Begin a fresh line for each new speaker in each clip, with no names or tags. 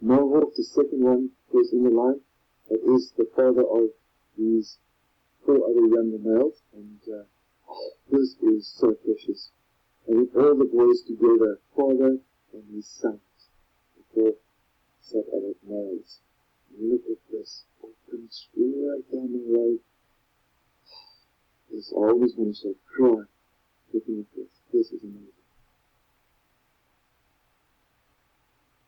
Mohawk, the second one, goes in the line. That is the father of these 4 other younger males, and this is so precious. And all the boys together, father and his sons, the 4 adult males. Look at this, open right down the road. This, I always want to start crying looking at this. This is amazing.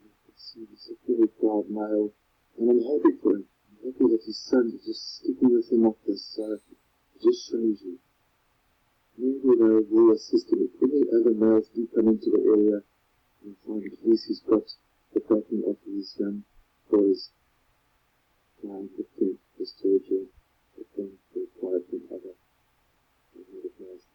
You can see this is a very proud male, and I'm happy for him. I'm happy that his sons are just sticking with him up this, so it just shows you. Maybe they will assist him. If any other males do come into the area, you'll find at least he's got the backing of these young boys trying to think this territory, the thing required from other males.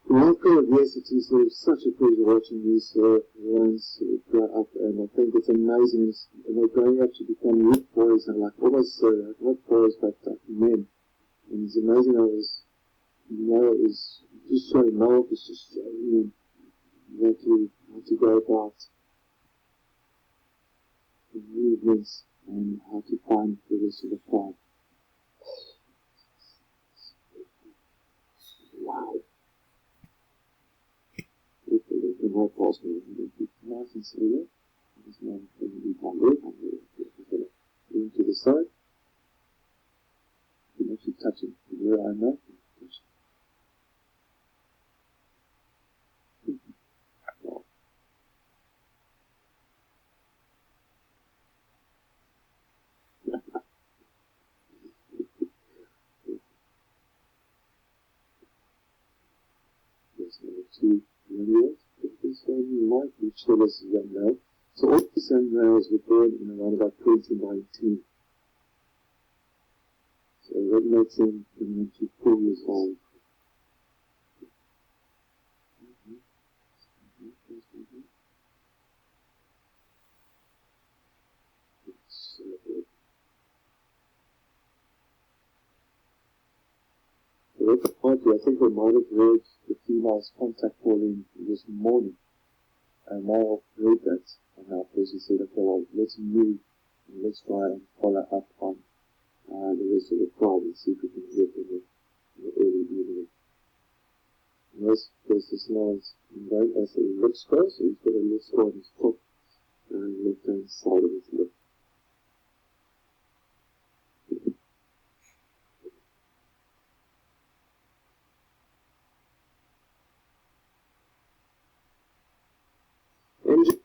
Welcome, yes, it is such a pleasure watching these lions grow up, and I think it's amazing, and they're growing up to become youth boys, and like almost not boys but men, and it's amazing how this male is just showing Mohawk is just showing him how to go about the movements and how to find the rest of the farm. Wow. Right past me, nice and slow. This man can be hungry. To the side. You can actually touch him. Where I'm at, touch him. Wow. There's number 2 videos. This one might be still as young now. So all these young males were born in around about 2019. So that makes them coming to 4 years old. So good. So at the party, I think they might have heard the female's contact calling this morning. And Mohawk heard that, and our person said, okay, well, let's move and let's try and follow up on the rest of the crowd and see if we can get in the early evening. And there's this nice note as a lip score, so he's got a lip score on his top and left hand side of his lip. Engine